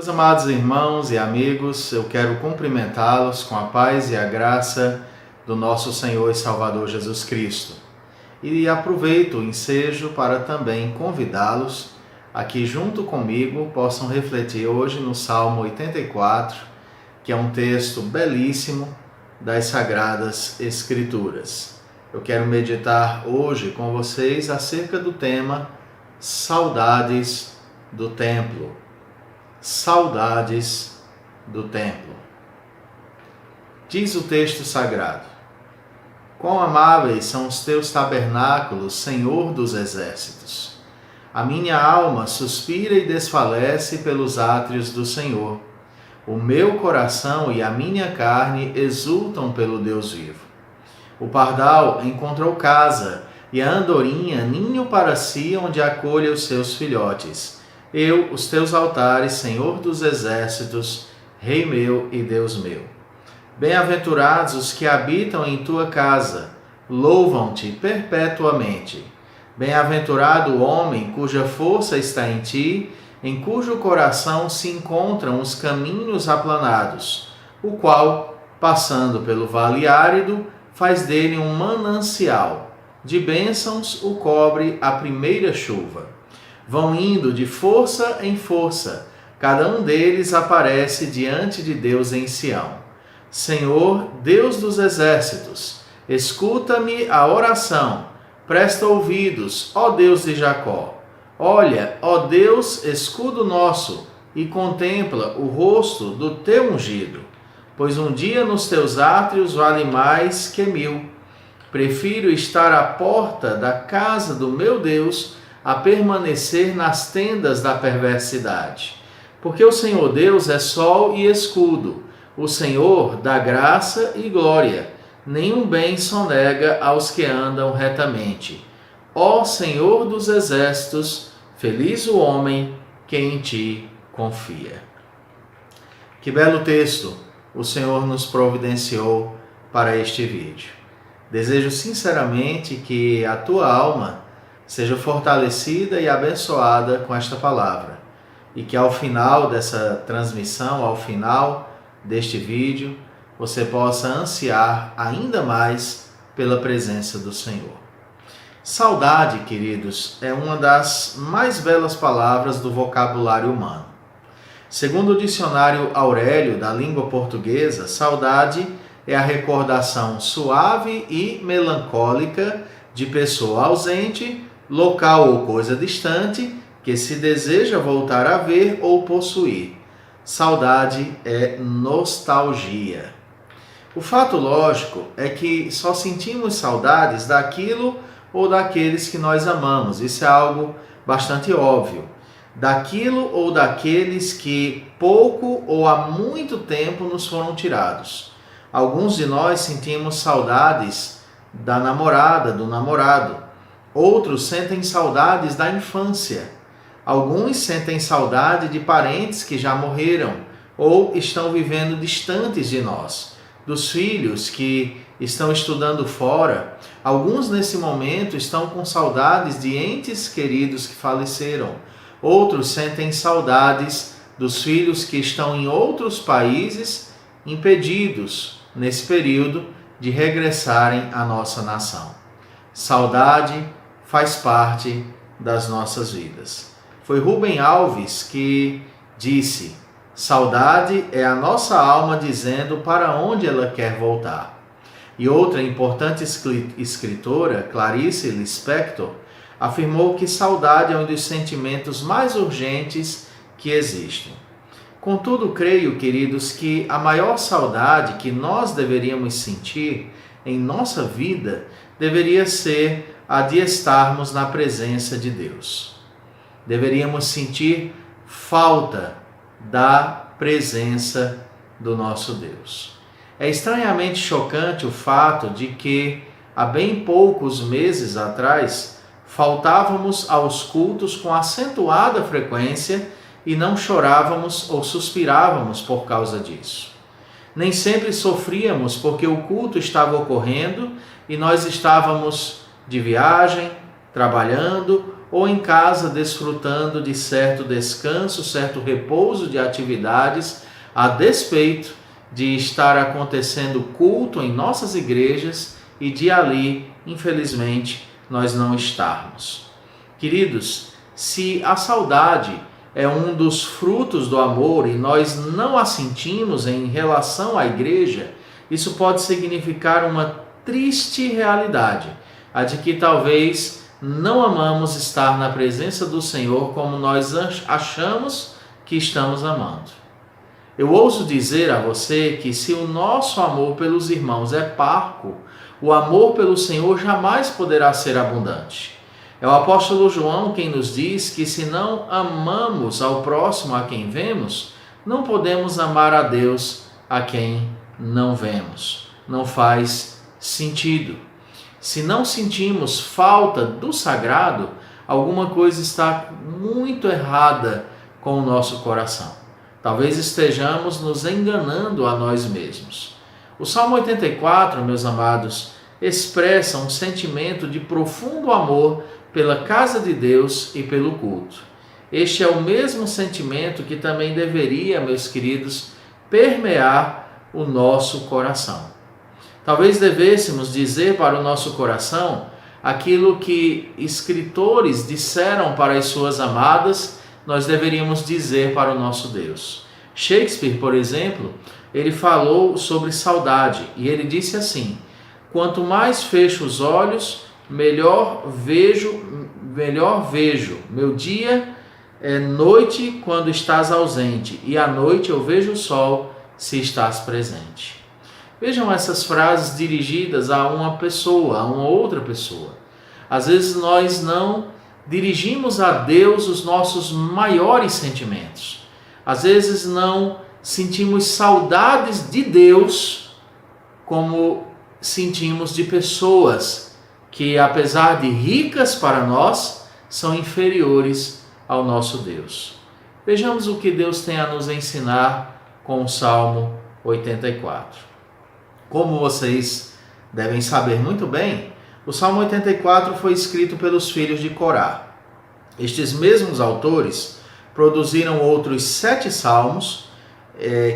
Meus amados irmãos e amigos, eu quero cumprimentá-los com a paz e a graça do nosso Senhor e Salvador Jesus Cristo. E aproveito o ensejo para também convidá-los a que junto comigo possam refletir hoje no Salmo 84, que é um texto belíssimo das Sagradas Escrituras. Eu quero meditar hoje com vocês acerca do tema Saudades do Templo. Saudades do templo. Diz o texto sagrado: Quão amáveis são os teus tabernáculos, Senhor dos exércitos! A minha alma suspira e desfalece pelos átrios do Senhor. O meu coração e a minha carne exultam pelo Deus vivo. O pardal encontrou casa e a andorinha ninho para si, onde acolhe os seus filhotes. Eu, os teus altares, Senhor dos exércitos, Rei meu e Deus meu. Bem-aventurados os que habitam em tua casa, louvam-te perpetuamente. Bem-aventurado o homem cuja força está em ti, em cujo coração se encontram os caminhos aplanados, o qual, passando pelo vale árido, faz dele um manancial. De bênçãos o cobre a primeira chuva. Vão indo de força em força, cada um deles aparece diante de Deus em Sião. Senhor, Deus dos exércitos, escuta-me a oração, presta ouvidos, ó Deus de Jacó. Olha, ó Deus, escudo nosso, e contempla o rosto do teu ungido, pois um dia nos teus átrios vale mais que 1000. Prefiro estar à porta da casa do meu Deus a permanecer nas tendas da perversidade. Porque o Senhor Deus é sol e escudo, o Senhor dá graça e glória, nenhum bem sonega aos que andam retamente. Ó Senhor dos exércitos, feliz o homem que em ti confia. Que belo texto o Senhor nos providenciou para este vídeo. Desejo sinceramente que a tua alma seja fortalecida e abençoada com esta palavra, e que ao final dessa transmissão, ao final deste vídeo, você possa ansiar ainda mais pela presença do Senhor. Saudade, queridos, é uma das mais belas palavras do vocabulário humano. Segundo o dicionário Aurélio da língua portuguesa, saudade é a recordação suave e melancólica de pessoa ausente, local ou coisa distante, que se deseja voltar a ver ou possuir. Saudade é nostalgia. O fato lógico é que só sentimos saudades daquilo ou daqueles que nós amamos. Isso é algo bastante óbvio. Daquilo ou daqueles que pouco ou há muito tempo nos foram tirados. Alguns de nós sentimos saudades da namorada, do namorado. Outros sentem saudades da infância. Alguns sentem saudade de parentes que já morreram ou estão vivendo distantes de nós, dos filhos que estão estudando fora. Alguns nesse momento estão com saudades de entes queridos que faleceram. Outros sentem saudades dos filhos que estão em outros países, impedidos nesse período de regressarem à nossa nação. Saudade faz parte das nossas vidas. Foi Rubem Alves que disse: saudade é a nossa alma dizendo para onde ela quer voltar. E outra importante escritora, Clarice Lispector, afirmou que saudade é um dos sentimentos mais urgentes que existem. Contudo, creio, queridos, que a maior saudade que nós deveríamos sentir em nossa vida deveria ser a de estarmos na presença de Deus. Deveríamos sentir falta da presença do nosso Deus. É estranhamente chocante o fato de que, há bem poucos meses atrás, faltávamos aos cultos com acentuada frequência e não chorávamos ou suspirávamos por causa disso. Nem sempre sofríamos porque o culto estava ocorrendo e nós estávamos de viagem, trabalhando ou em casa desfrutando de certo descanso, certo repouso de atividades, a despeito de estar acontecendo culto em nossas igrejas e de ali, infelizmente, nós não estarmos. Queridos, se a saudade é um dos frutos do amor e nós não a sentimos em relação à igreja, isso pode significar uma triste realidade, a de que talvez não amamos estar na presença do Senhor como nós achamos que estamos amando. Eu ouso dizer a você que se o nosso amor pelos irmãos é parco, o amor pelo Senhor jamais poderá ser abundante. É o apóstolo João quem nos diz que se não amamos ao próximo a quem vemos, não podemos amar a Deus a quem não vemos. Não faz sentido. Se não sentimos falta do sagrado, alguma coisa está muito errada com o nosso coração. Talvez estejamos nos enganando a nós mesmos. O Salmo 84, meus amados, expressa um sentimento de profundo amor pela casa de Deus e pelo culto. Este é o mesmo sentimento que também deveria, meus queridos, permear o nosso coração. Talvez devêssemos dizer para o nosso coração aquilo que escritores disseram para as suas amadas, nós deveríamos dizer para o nosso Deus. Shakespeare, por exemplo, ele falou sobre saudade e ele disse assim: quanto mais fecho os olhos, melhor vejo. Meu dia é noite quando estás ausente, e à noite eu vejo o sol se estás presente. Vejam essas frases dirigidas a uma pessoa, a uma outra pessoa. Às vezes nós não dirigimos a Deus os nossos maiores sentimentos. Às vezes não sentimos saudades de Deus como sentimos de pessoas que, apesar de ricas para nós, são inferiores ao nosso Deus. Vejamos o que Deus tem a nos ensinar com o Salmo 84. Como vocês devem saber muito bem, o Salmo 84 foi escrito pelos filhos de Corá. Estes mesmos autores produziram outros 7 salmos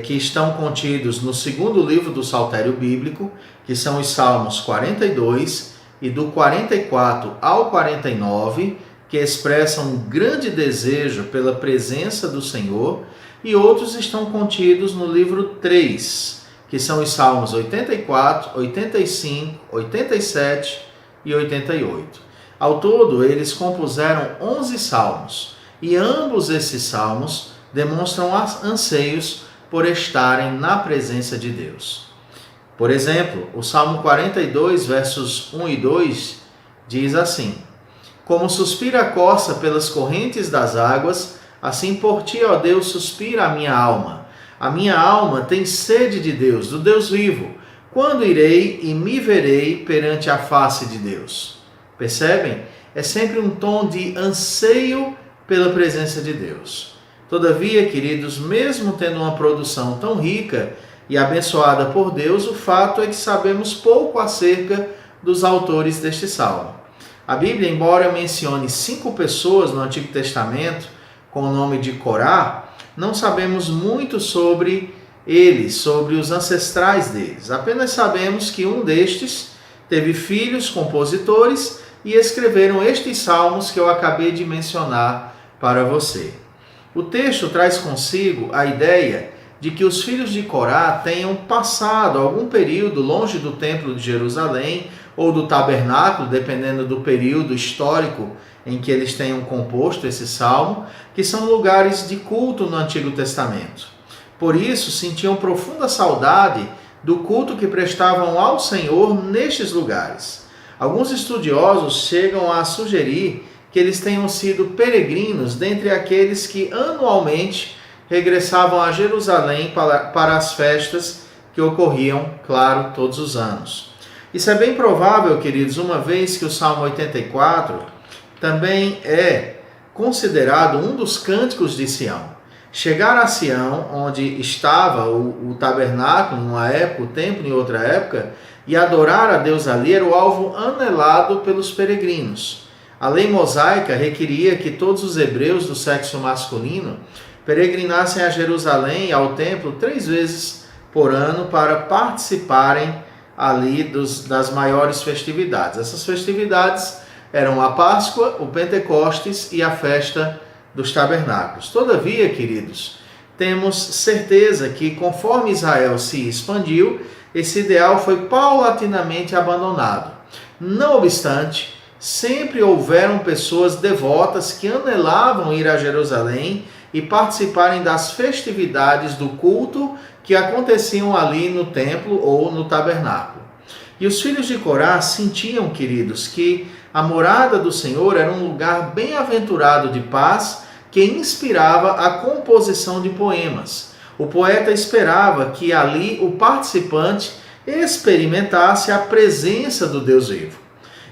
que estão contidos no segundo livro do Saltério Bíblico, que são os Salmos 42 e do 44 ao 49, que expressam um grande desejo pela presença do Senhor, e outros estão contidos no livro 3, que são os Salmos 84, 85, 87 e 88. Ao todo, eles compuseram 11 salmos, e ambos esses salmos demonstram anseios por estarem na presença de Deus. Por exemplo, o Salmo 42, versos 1 e 2, diz assim: como suspira a corça pelas correntes das águas, assim por ti, ó Deus, suspira a minha alma. A minha alma tem sede de Deus, do Deus vivo. Quando irei e me verei perante a face de Deus? Percebem? É sempre um tom de anseio pela presença de Deus. Todavia, queridos, mesmo tendo uma produção tão rica e abençoada por Deus, o fato é que sabemos pouco acerca dos autores deste salmo. A Bíblia, embora mencione 5 pessoas no Antigo Testamento com o nome de Corá, não sabemos muito sobre eles, sobre os ancestrais deles. Apenas sabemos que um destes teve filhos compositores e escreveram estes salmos que eu acabei de mencionar para você. O texto traz consigo a ideia de que os filhos de Corá tenham passado algum período longe do Templo de Jerusalém ou do tabernáculo, dependendo do período histórico em que eles tenham composto esse salmo, que são lugares de culto no Antigo Testamento. Por isso, sentiam profunda saudade do culto que prestavam ao Senhor nestes lugares. Alguns estudiosos chegam a sugerir que eles tenham sido peregrinos dentre aqueles que anualmente regressavam a Jerusalém para as festas que ocorriam, claro, todos os anos. Isso é bem provável, queridos, uma vez que o Salmo 84 também é considerado um dos cânticos de Sião. Chegar a Sião, onde estava o tabernáculo numa época, o templo em outra época, e adorar a Deus ali era o alvo anelado pelos peregrinos. A lei mosaica requeria que todos os hebreus do sexo masculino peregrinassem a Jerusalém, ao templo, 3 vezes por ano para participarem ali das maiores festividades. Essas festividades eram a Páscoa, o Pentecostes e a festa dos tabernáculos. Todavia, queridos, temos certeza que conforme Israel se expandiu, esse ideal foi paulatinamente abandonado. Não obstante, sempre houveram pessoas devotas que anelavam ir a Jerusalém e participarem das festividades do culto que aconteciam ali no templo ou no tabernáculo. E os filhos de Corá sentiam, queridos, que a morada do Senhor era um lugar bem-aventurado de paz que inspirava a composição de poemas. O poeta esperava que ali o participante experimentasse a presença do Deus vivo.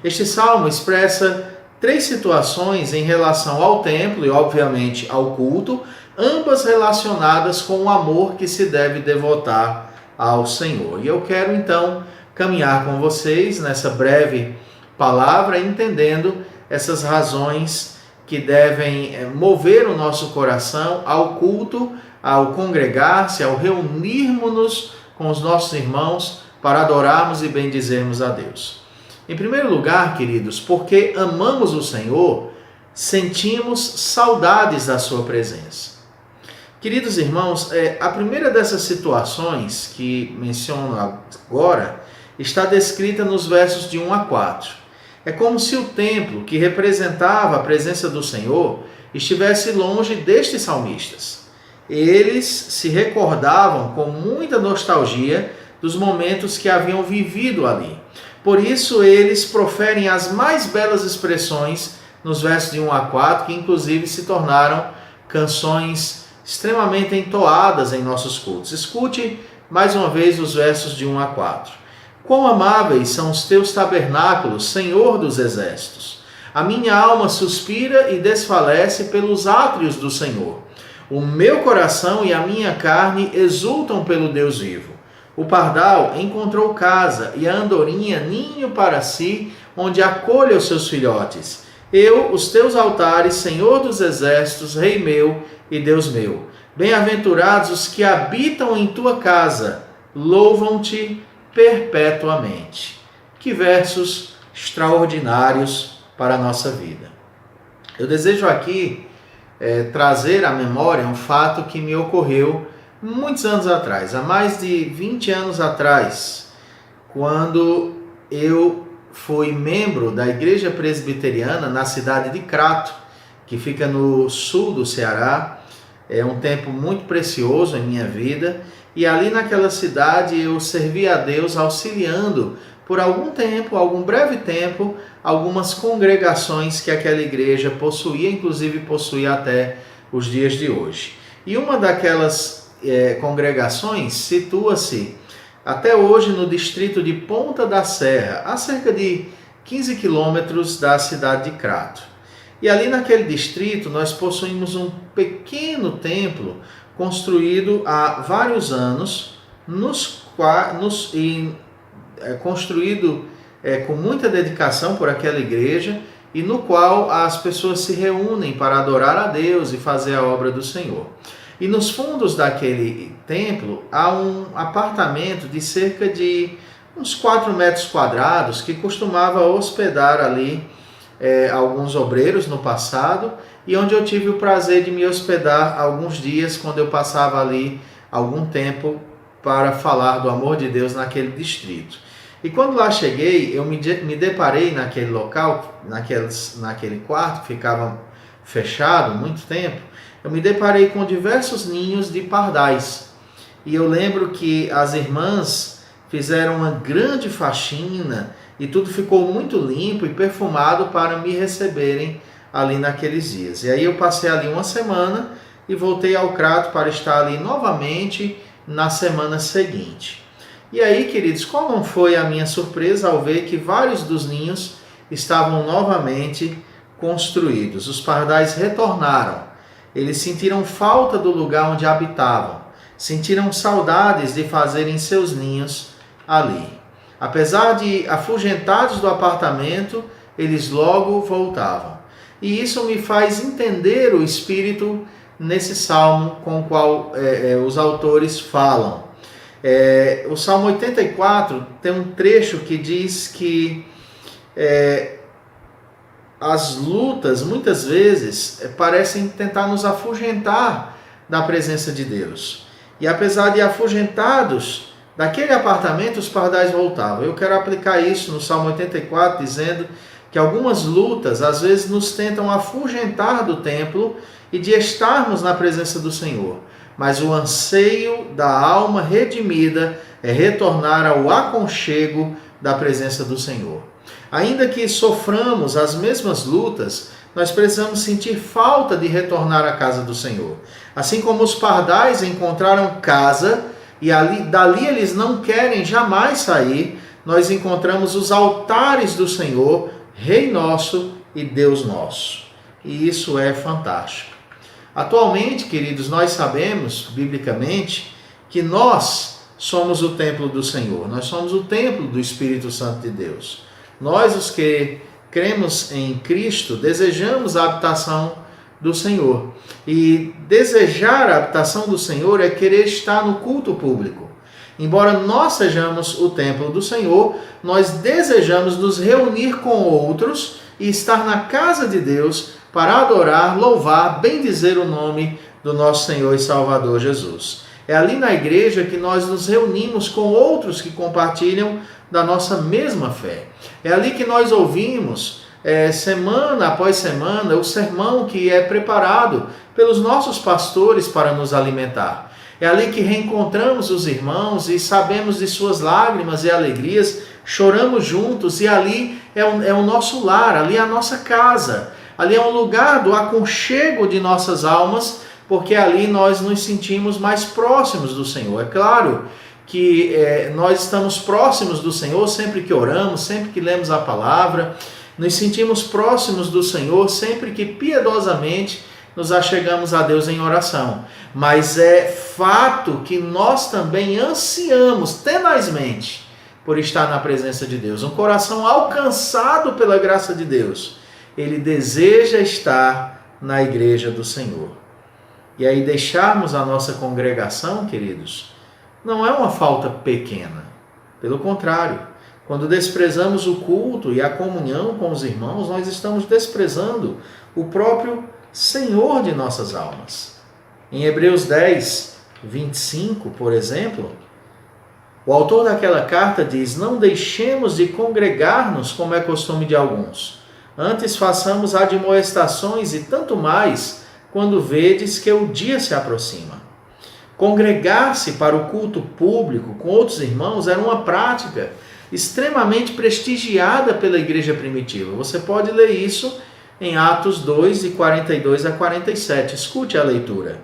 Este salmo expressa 3 situações em relação ao templo e, obviamente, ao culto, ambas relacionadas com o amor que se deve devotar ao Senhor. E eu quero, então, caminhar com vocês nessa breve palavra, entendendo essas razões que devem mover o nosso coração ao culto, ao congregar-se, ao reunirmos-nos com os nossos irmãos para adorarmos e bendizermos a Deus. Em primeiro lugar, queridos, porque amamos o Senhor, sentimos saudades da sua presença. Queridos irmãos, a primeira dessas situações que menciono agora está descrita nos versos de 1 a 4. É como se o templo, que representava a presença do Senhor, estivesse longe destes salmistas. Eles se recordavam com muita nostalgia dos momentos que haviam vivido ali. Por isso, eles proferem as mais belas expressões nos versos de 1 a 4, que inclusive se tornaram canções extremamente entoadas em nossos cultos. Escute mais uma vez os versos de 1 a 4. Quão amáveis são os teus tabernáculos, Senhor dos exércitos! A minha alma suspira e desfalece pelos átrios do Senhor. O meu coração e a minha carne exultam pelo Deus vivo. O pardal encontrou casa e a andorinha ninho para si, onde acolhe os seus filhotes. Eu, os teus altares, Senhor dos exércitos, Rei meu e Deus meu. Bem-aventurados os que habitam em tua casa, louvam-te perpetuamente. Que versos extraordinários para a nossa vida. Eu desejo aqui trazer à memória um fato que me ocorreu muitos anos atrás, há mais de 20 anos atrás, quando eu fui membro da Igreja Presbiteriana na cidade de Crato, que fica no sul do Ceará. É um tempo muito precioso em minha vida, e ali naquela cidade eu servi a Deus auxiliando por algum tempo, algum breve tempo, algumas congregações que aquela igreja possuía, inclusive possui até os dias de hoje. E uma daquelas congregações situa-se até hoje no distrito de Ponta da Serra, a cerca de 15 quilômetros da cidade de Crato. E ali naquele distrito nós possuímos um pequeno templo construído há vários anos, construído com muita dedicação por aquela igreja, e no qual as pessoas se reúnem para adorar a Deus e fazer a obra do Senhor. E nos fundos daquele templo há um apartamento de cerca de uns 4 metros quadrados que costumava hospedar ali alguns obreiros no passado, e onde eu tive o prazer de me hospedar alguns dias quando eu passava ali algum tempo para falar do amor de Deus naquele distrito. E quando lá cheguei, eu me deparei naquele local, naquele quarto que ficava fechado muito tempo, eu me deparei com diversos ninhos de pardais. E eu lembro que as irmãs fizeram uma grande faxina e tudo ficou muito limpo e perfumado para me receberem ali naqueles dias. E aí eu passei ali uma semana e voltei ao Crato para estar ali novamente na semana seguinte. E aí, queridos, qual não foi a minha surpresa ao ver que vários dos ninhos estavam novamente construídos. Os pardais retornaram. Eles sentiram falta do lugar onde habitavam, sentiram saudades de fazerem seus ninhos ali. Apesar de afugentados do apartamento, eles logo voltavam. E isso me faz entender o espírito nesse salmo com o qual os autores falam. O Salmo 84 tem um trecho que diz que as lutas, muitas vezes, parecem tentar nos afugentar da presença de Deus. E apesar de afugentados daquele apartamento, os pardais voltavam. Eu quero aplicar isso no Salmo 84, dizendo que algumas lutas, às vezes, nos tentam afugentar do templo e de estarmos na presença do Senhor. Mas o anseio da alma redimida é retornar ao aconchego da presença do Senhor. Ainda que soframos as mesmas lutas, nós precisamos sentir falta de retornar à casa do Senhor. Assim como os pardais encontraram casa e dali eles não querem jamais sair, nós encontramos os altares do Senhor, Rei nosso e Deus nosso. E isso é fantástico. Atualmente, queridos, nós sabemos, biblicamente, que nós somos o templo do Senhor. Nós somos o templo do Espírito Santo de Deus. Nós, os que cremos em Cristo, desejamos a habitação do Senhor. E desejar a habitação do Senhor é querer estar no culto público. Embora nós sejamos o templo do Senhor, nós desejamos nos reunir com outros e estar na casa de Deus para adorar, louvar, bendizer o nome do nosso Senhor e Salvador Jesus. É ali na igreja que nós nos reunimos com outros que compartilham da nossa mesma fé. É ali que nós ouvimos, semana após semana, o sermão que é preparado pelos nossos pastores para nos alimentar. É ali que reencontramos os irmãos e sabemos de suas lágrimas e alegrias, choramos juntos e ali é o nosso lar, ali é a nossa casa. Ali é um lugar do aconchego de nossas almas, porque ali nós nos sentimos mais próximos do Senhor. É claro que nós estamos próximos do Senhor sempre que oramos, sempre que lemos a palavra, nos sentimos próximos do Senhor sempre que piedosamente nos achegamos a Deus em oração. Mas é fato que nós também ansiamos tenazmente por estar na presença de Deus. Um coração alcançado pela graça de Deus, ele deseja estar na igreja do Senhor. E aí deixarmos a nossa congregação, queridos, não é uma falta pequena. Pelo contrário, quando desprezamos o culto e a comunhão com os irmãos, nós estamos desprezando o próprio Senhor de nossas almas. Em Hebreus 10, 25, por exemplo, o autor daquela carta diz: não deixemos de congregar-nos como é costume de alguns. Antes façamos admoestações e tanto mais quando vedes que o dia se aproxima. Congregar-se para o culto público com outros irmãos era uma prática extremamente prestigiada pela igreja primitiva. Você pode ler isso em Atos 2, de 42 a 47. Escute a leitura.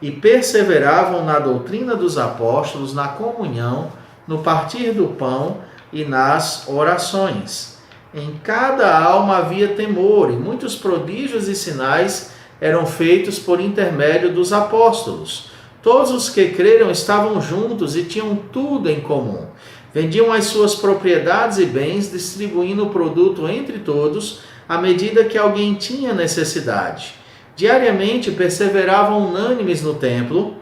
E perseveravam na doutrina dos apóstolos, na comunhão, no partir do pão e nas orações. Em cada alma havia temor, e muitos prodígios e sinais eram feitos por intermédio dos apóstolos. Todos os que creram estavam juntos e tinham tudo em comum. Vendiam as suas propriedades e bens, distribuindo o produto entre todos, à medida que alguém tinha necessidade. Diariamente perseveravam unânimes no templo,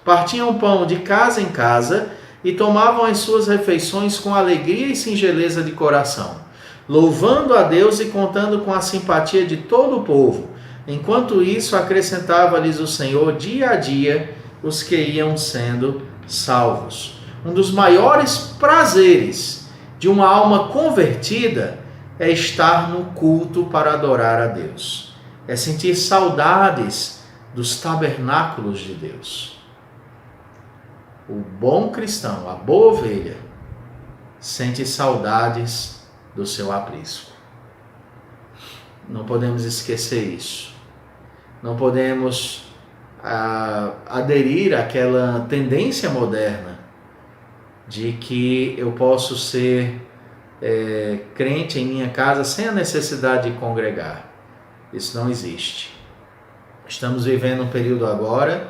partiam pão de casa em casa e tomavam as suas refeições com alegria e singeleza de coração, louvando a Deus e contando com a simpatia de todo o povo. Enquanto isso, acrescentava-lhes o Senhor dia a dia os que iam sendo salvos. Um dos maiores prazeres de uma alma convertida é estar no culto para adorar a Deus. É sentir saudades dos tabernáculos de Deus. O bom cristão, a boa ovelha, sente saudades do seu aprisco. Não podemos esquecer isso. Não podemos aderir àquela tendência moderna de que eu posso ser crente em minha casa sem a necessidade de congregar. Isso não existe. Estamos vivendo um período agora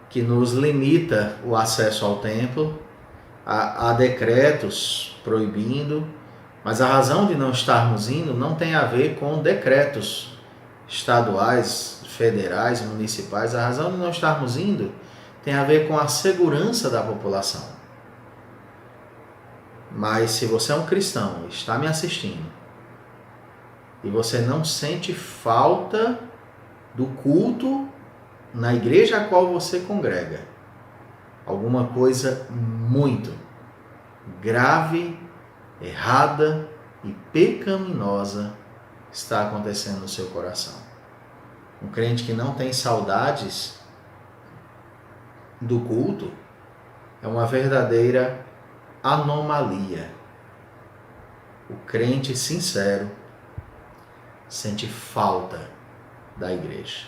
que nos limita o acesso ao templo, há decretos proibindo, Mas a razão de não estarmos indo não tem a ver com decretos estaduais, federais, municipais. A razão de não estarmos indo tem a ver com a segurança da população. Mas se você é um cristão e está me assistindo e você não sente falta do culto na igreja a qual você congrega, alguma coisa muito grave, errada e pecaminosa está acontecendo no seu coração. Um crente que não tem saudades do culto é uma verdadeira anomalia. O crente sincero sente falta da igreja.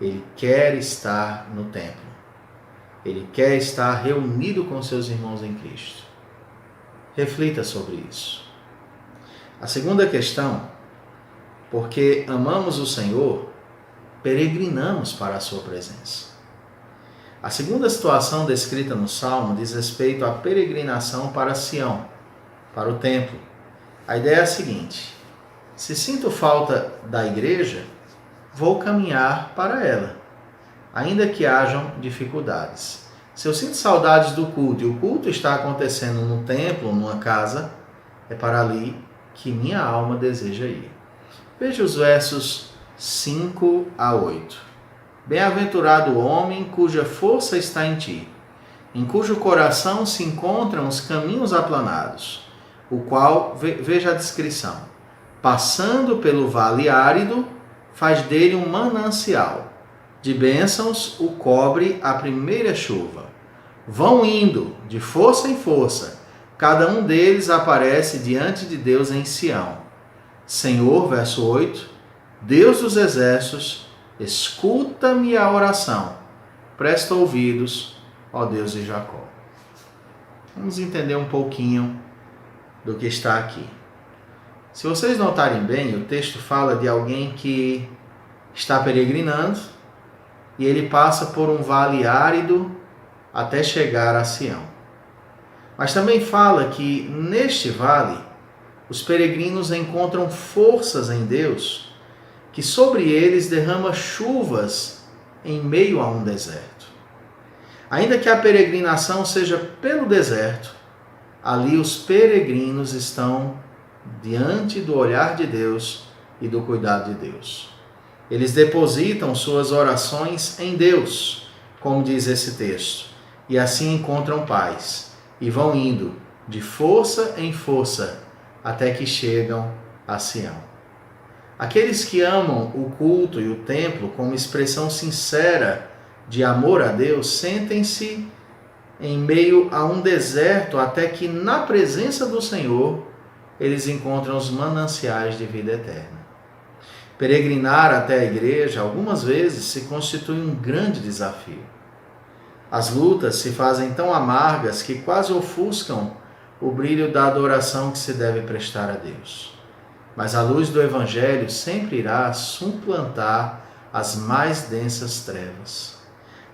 Ele quer estar no templo. Ele quer estar reunido com seus irmãos em Cristo. Reflita sobre isso. A segunda questão, porque amamos o Senhor, peregrinamos para a sua presença. A segunda situação descrita no Salmo diz respeito à peregrinação para Sião, para o templo. A ideia é a seguinte: se sinto falta da igreja, vou caminhar para ela, ainda que hajam dificuldades. Se eu sinto saudades do culto e o culto está acontecendo no templo, numa casa, é para ali que minha alma deseja ir. Veja os versos 5 a 8. Bem-aventurado o homem cuja força está em ti, em cujo coração se encontram os caminhos aplanados, o qual, veja a descrição, passando pelo vale árido, faz dele um manancial. De bênçãos o cobre a primeira chuva. Vão indo, de força em força, cada um deles aparece diante de Deus em Sião. Senhor, verso 8, Deus dos exércitos, escuta-me a oração. Presta ouvidos, ó Deus de Jacó. Vamos entender um pouquinho do que está aqui. Se vocês notarem bem, o texto fala de alguém que está peregrinando e ele passa por um vale árido até chegar a Sião. Mas também fala que neste vale os peregrinos encontram forças em Deus que sobre eles derrama chuvas em meio a um deserto. Ainda que a peregrinação seja pelo deserto, ali os peregrinos estão diante do olhar de Deus e do cuidado de Deus. Eles depositam suas orações em Deus, como diz esse texto, e assim encontram paz, e vão indo de força em força até que chegam a Sião. Aqueles que amam o culto e o templo como expressão sincera de amor a Deus, sentem-se em meio a um deserto até que na presença do Senhor eles encontram os mananciais de vida eterna. Peregrinar até a igreja algumas vezes se constitui um grande desafio. As lutas se fazem tão amargas que quase ofuscam o brilho da adoração que se deve prestar a Deus. Mas a luz do Evangelho sempre irá suplantar as mais densas trevas.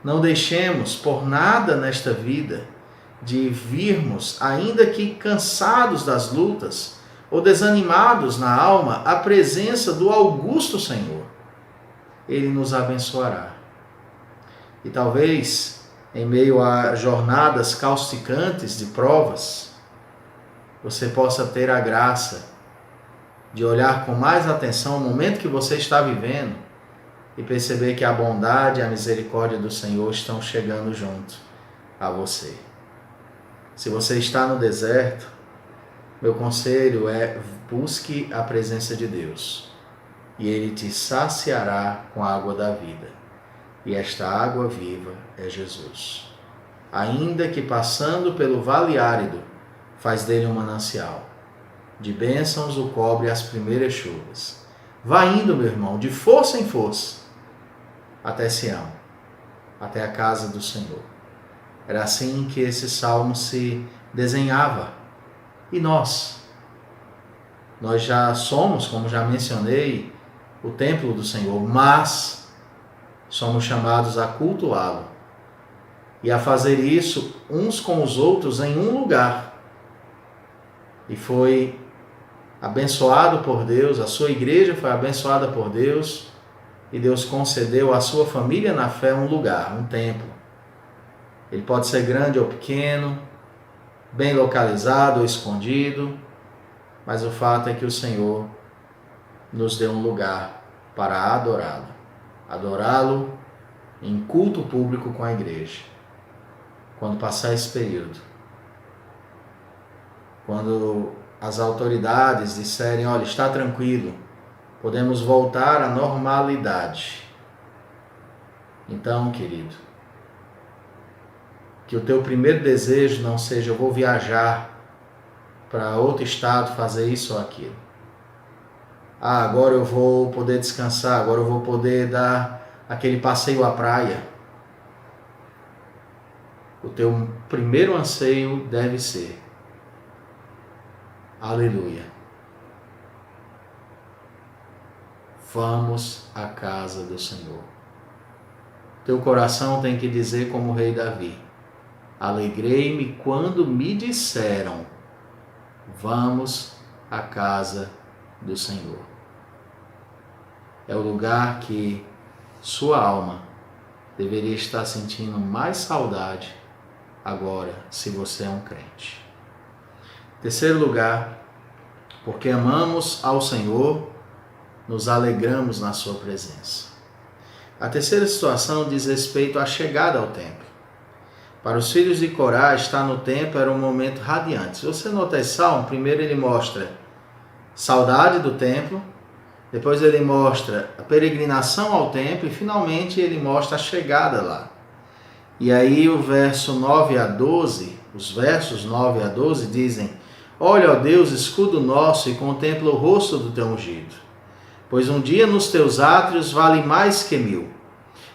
Não deixemos por nada nesta vida de virmos, ainda que cansados das lutas ou desanimados na alma, a presença do augusto Senhor. Ele nos abençoará. E talvez, em meio a jornadas causticantes de provas, você possa ter a graça de olhar com mais atenção o momento que você está vivendo e perceber que a bondade e a misericórdia do Senhor estão chegando junto a você. Se você está no deserto, meu conselho é: busque a presença de Deus e Ele te saciará com a água da vida. E esta água viva é Jesus. Ainda que passando pelo vale árido, faz dele um manancial. De bênçãos o cobre as primeiras chuvas. Vá indo, meu irmão, de força em força, até Sião, até a casa do Senhor. Era assim que esse salmo se desenhava. E nós já somos, como já mencionei, o templo do Senhor, mas somos chamados a cultuá-lo e a fazer isso uns com os outros em um lugar. e foi abençoado por Deus, a sua igreja foi abençoada por Deus, e Deus concedeu à sua família na fé um lugar, um templo. Ele pode ser grande ou pequeno, bem localizado ou escondido, mas o fato é que o Senhor nos deu um lugar para adorá-lo. Adorá-lo em culto público com a igreja. Quando passar esse período, quando as autoridades disserem, olha, está tranquilo, podemos voltar à normalidade. Então, querido, que o teu primeiro desejo não seja, eu vou viajar para outro estado, fazer isso ou aquilo. Agora eu vou poder descansar, agora eu vou poder dar aquele passeio à praia. O teu primeiro anseio deve ser, aleluia, vamos à casa do Senhor. Teu coração tem que dizer como o rei Davi, alegrei-me quando me disseram, vamos à casa do Senhor. É o lugar que sua alma deveria estar sentindo mais saudade agora, se você é um crente. Terceiro lugar, porque amamos ao Senhor, nos alegramos na sua presença. A terceira situação diz respeito à chegada ao templo. Para os filhos de Corá, estar no templo era um momento radiante. Se você notar esse salmo, primeiro ele mostra saudade do templo, depois ele mostra a peregrinação ao templo e finalmente ele mostra a chegada lá. E aí o verso 9 a 12, os versos 9 a 12 dizem, olha, ó Deus, escudo nosso, e contempla o rosto do teu ungido. Pois um dia nos teus átrios vale mais que 1000.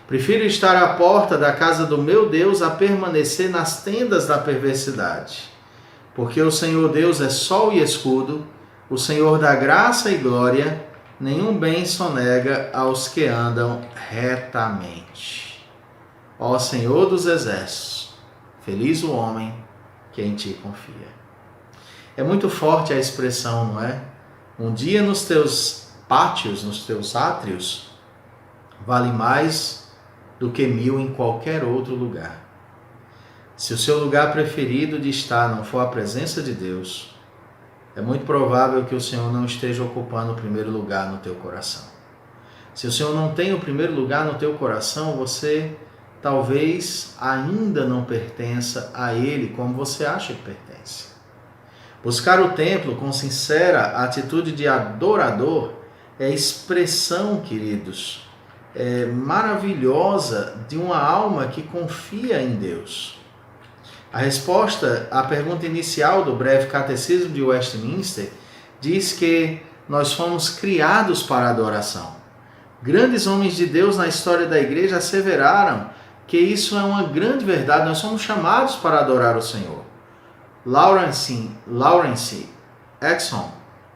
Prefiro estar à porta da casa do meu Deus a permanecer nas tendas da perversidade. Porque o Senhor Deus é sol e escudo, o Senhor dá graça e glória, nenhum bem sonega aos que andam retamente. Ó Senhor dos exércitos, feliz o homem que em ti confia. É muito forte a expressão, não é? Um dia nos teus pátios, nos teus átrios, vale mais do que 1000 em qualquer outro lugar. Se o seu lugar preferido de estar não for a presença de Deus, é muito provável que o Senhor não esteja ocupando o primeiro lugar no teu coração. Se o Senhor não tem o primeiro lugar no teu coração, você talvez ainda não pertença a Ele como você acha que pertence. Buscar o templo com sincera atitude de adorador é expressão, queridos, maravilhosa de uma alma que confia em Deus. A resposta à pergunta inicial do breve catecismo de Westminster diz que nós fomos criados para a adoração. Grandes homens de Deus na história da igreja asseveraram que isso é uma grande verdade, nós somos chamados para adorar o Senhor. Lawrence Exon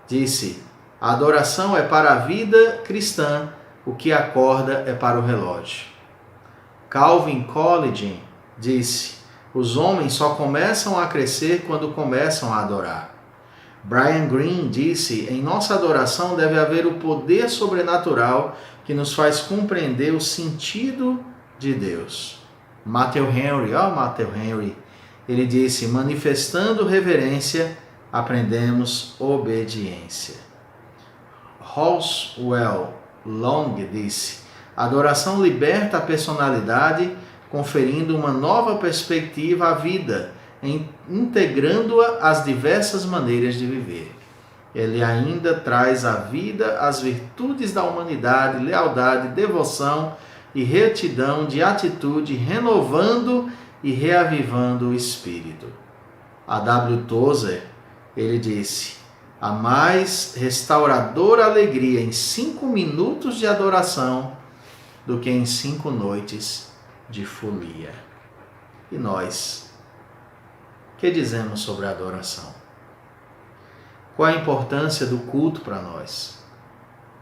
disse, a adoração é para a vida cristã, o que acorda é para o relógio. Calvin Coolidge disse, os homens só começam a crescer quando começam a adorar. Brian Greene disse, em nossa adoração deve haver o poder sobrenatural que nos faz compreender o sentido de Deus. Matthew Henry, ele disse, manifestando reverência, aprendemos obediência. Roswell Long disse, a adoração liberta a personalidade, conferindo uma nova perspectiva à vida, integrando-a às diversas maneiras de viver. Ele ainda traz à vida as virtudes da humanidade, lealdade, devoção e retidão de atitude, renovando e reavivando o espírito. A W. Tozer, ele disse, a mais restauradora alegria em 5 minutos de adoração do que em 5 noites de folia. E nós, o que dizemos sobre a adoração? Qual a importância do culto para nós?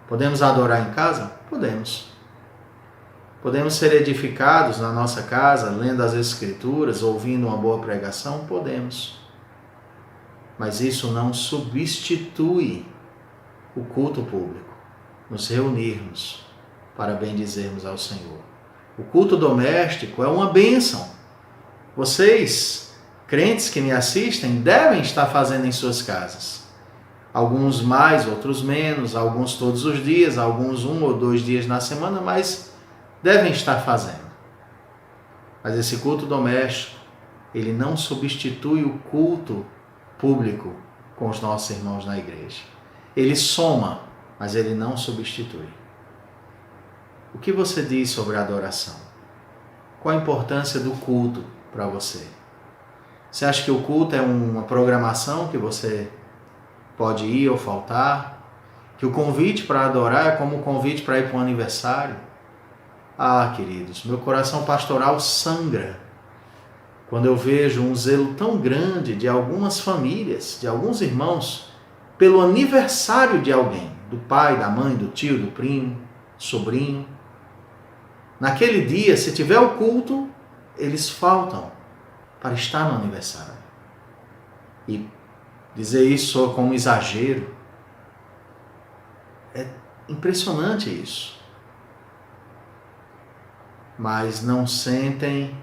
Podemos adorar em casa? Podemos. Podemos ser edificados na nossa casa, lendo as Escrituras, ouvindo uma boa pregação? Podemos. mas isso não substitui o culto público, nos reunirmos para bendizermos ao Senhor. O culto doméstico é uma bênção. Vocês, crentes que me assistem, devem estar fazendo em suas casas. Alguns mais, outros menos, alguns todos os dias, alguns 1 ou 2 dias na semana, mas devem estar fazendo. Mas esse culto doméstico, ele não substitui o culto público com os nossos irmãos na igreja. Ele soma, mas ele não substitui. O que você diz sobre a adoração? Qual a importância do culto para você? Você acha que o culto é uma programação que você pode ir ou faltar? Que o convite para adorar é como o convite para ir para um aniversário? Ah, queridos, meu coração pastoral sangra quando eu vejo um zelo tão grande de algumas famílias, de alguns irmãos, pelo aniversário de alguém, do pai, da mãe, do tio, do primo, do sobrinho. Naquele dia, se tiver o culto, eles faltam para estar no aniversário. E dizer isso soa como exagero. É impressionante isso. Mas não sentem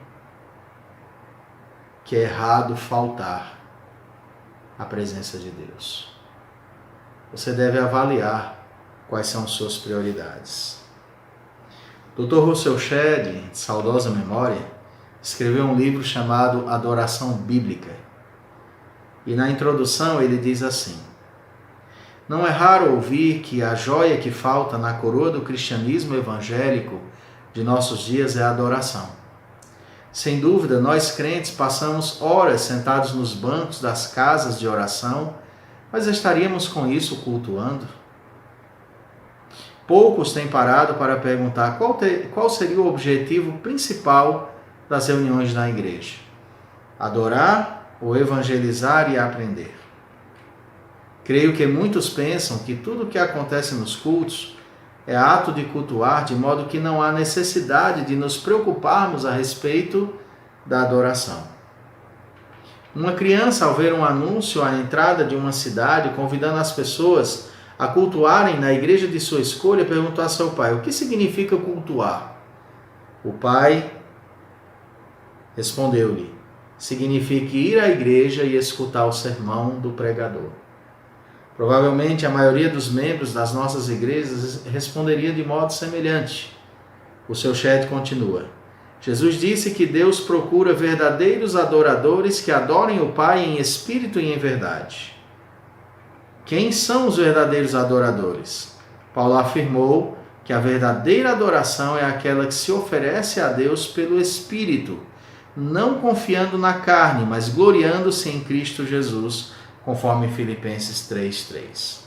que é errado faltar à presença de Deus. Você deve avaliar quais são suas prioridades. Dr. Russell Shedd, de saudosa memória, escreveu um livro chamado Adoração Bíblica. E na introdução ele diz assim: não é raro ouvir que a joia que falta na coroa do cristianismo evangélico de nossos dias é a adoração. Sem dúvida, nós crentes passamos horas sentados nos bancos das casas de oração, mas estaríamos com isso cultuando? Poucos têm parado para perguntar qual seria o objetivo principal das reuniões na igreja: adorar ou evangelizar e aprender? Creio que muitos pensam que tudo o que acontece nos cultos é ato de cultuar, de modo que não há necessidade de nos preocuparmos a respeito da adoração. Uma criança, ao ver um anúncio à entrada de uma cidade convidando as pessoas a cultuarem na igreja de sua escolha, perguntou a seu pai: o que significa cultuar? O pai respondeu-lhe: significa ir à igreja e escutar o sermão do pregador. Provavelmente a maioria dos membros das nossas igrejas responderia de modo semelhante. O seu Shedd continua: Jesus disse que Deus procura verdadeiros adoradores que adorem o Pai em espírito e em verdade. Quem são os verdadeiros adoradores? Paulo afirmou que a verdadeira adoração é aquela que se oferece a Deus pelo Espírito, não confiando na carne, mas gloriando-se em Cristo Jesus, conforme Filipenses 3:3.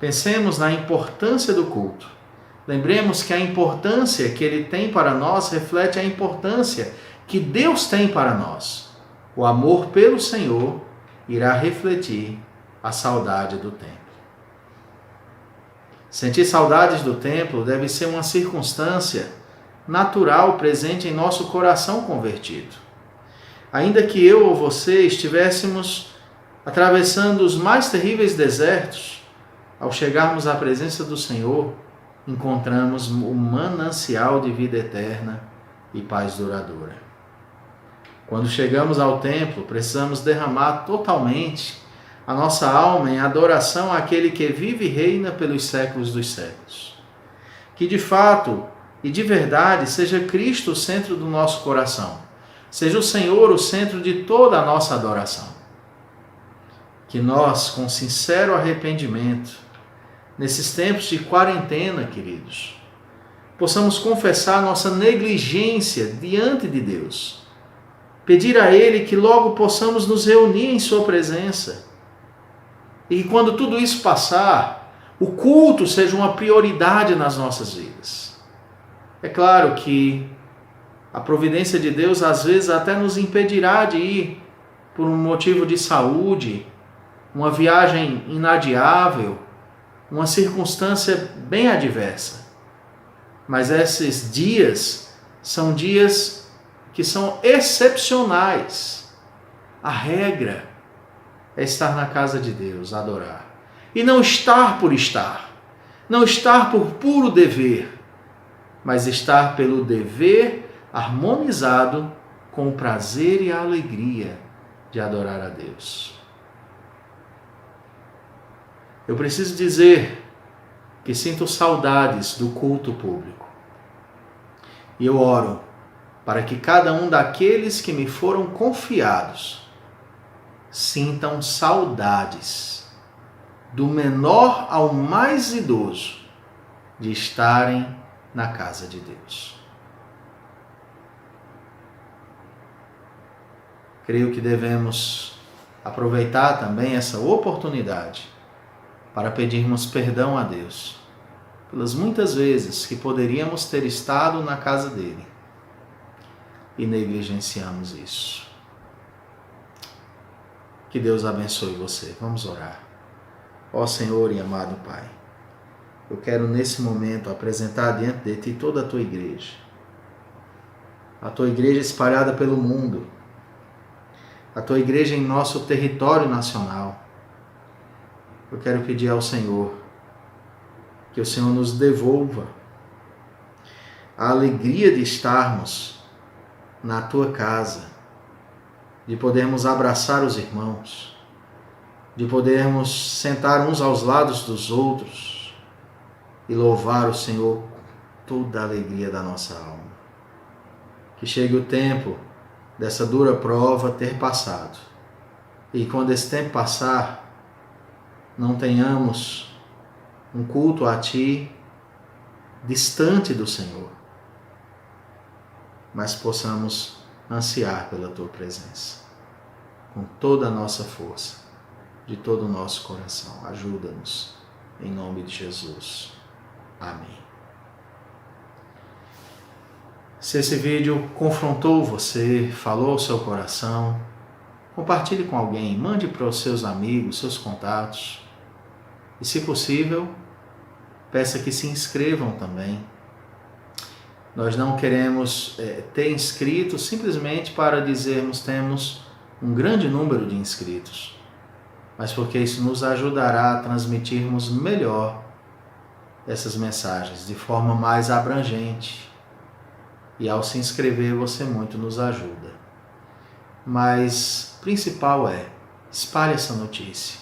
Pensemos na importância do culto. Lembremos que a importância que ele tem para nós reflete a importância que Deus tem para nós. O amor pelo Senhor irá refletir a saudade do templo. Sentir saudades do templo deve ser uma circunstância natural presente em nosso coração convertido. Ainda que eu ou você estivéssemos atravessando os mais terríveis desertos, ao chegarmos à presença do Senhor, encontramos o manancial de vida eterna e paz duradoura. Quando chegamos ao templo, precisamos derramar totalmente a nossa alma em adoração àquele que vive e reina pelos séculos dos séculos. Que de fato e de verdade seja Cristo o centro do nosso coração, seja o Senhor o centro de toda a nossa adoração. Que nós, com sincero arrependimento, nesses tempos de quarentena, queridos, possamos confessar nossa negligência diante de Deus, pedir a Ele que logo possamos nos reunir em Sua presença e que quando tudo isso passar, o culto seja uma prioridade nas nossas vidas. É claro que a providência de Deus às vezes até nos impedirá de ir por um motivo de saúde, uma viagem inadiável, uma circunstância bem adversa. Mas esses dias são dias que são excepcionais. A regra é estar na casa de Deus, adorar. E não estar por estar, não estar por puro dever, mas estar pelo dever harmonizado com o prazer e a alegria de adorar a Deus. Eu preciso dizer que sinto saudades do culto público. E eu oro para que cada um daqueles que me foram confiados sintam saudades, do menor ao mais idoso, de estarem na casa de Deus. Creio que devemos aproveitar também essa oportunidade para pedirmos perdão a Deus pelas muitas vezes que poderíamos ter estado na casa dele e negligenciamos isso. Que Deus abençoe você. Vamos orar. Ó Senhor e amado Pai, eu quero nesse momento apresentar diante de Ti toda a Tua igreja. A Tua igreja espalhada pelo mundo. A Tua igreja em nosso território nacional. Eu quero pedir ao Senhor que o Senhor nos devolva a alegria de estarmos na Tua casa, de podermos abraçar os irmãos, de podermos sentar uns aos lados dos outros e louvar o Senhor com toda a alegria da nossa alma. Que chegue o tempo dessa dura prova ter passado e quando esse tempo passar, não tenhamos um culto a Ti distante do Senhor, mas possamos ansiar pela Tua presença com toda a nossa força, de todo o nosso coração. Ajuda-nos, em nome de Jesus. Amém. Se esse vídeo confrontou você, falou ao seu coração, compartilhe com alguém, mande para os seus amigos, seus contatos. E, se possível, peça que se inscrevam também. Nós não queremos ter inscritos simplesmente para dizermos temos um grande número de inscritos, mas porque isso nos ajudará a transmitirmos melhor essas mensagens de forma mais abrangente. E ao se inscrever você muito nos ajuda. Mas principal é, espalhe essa notícia.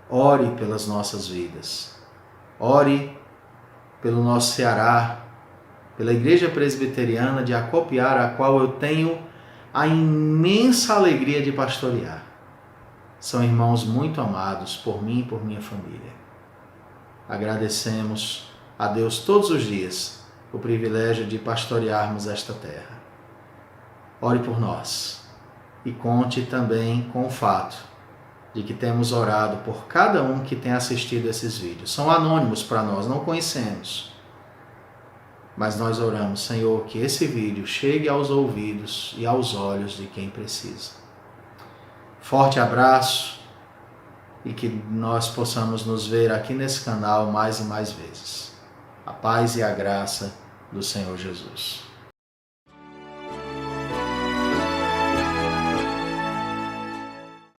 Ore pelas nossas vidas. Ore pelo nosso Ceará, pela Igreja Presbiteriana de Acopiara, a qual eu tenho a imensa alegria de pastorear. São irmãos muito amados por mim e por minha família. Agradecemos a Deus todos os dias o privilégio de pastorearmos esta terra. Ore por nós e conte também com o fato de que temos orado por cada um que tem assistido esses vídeos. São anônimos para nós, não conhecemos. Mas nós oramos, Senhor, que esse vídeo chegue aos ouvidos e aos olhos de quem precisa. Forte abraço e que nós possamos nos ver aqui nesse canal mais e mais vezes. A paz e a graça do Senhor Jesus.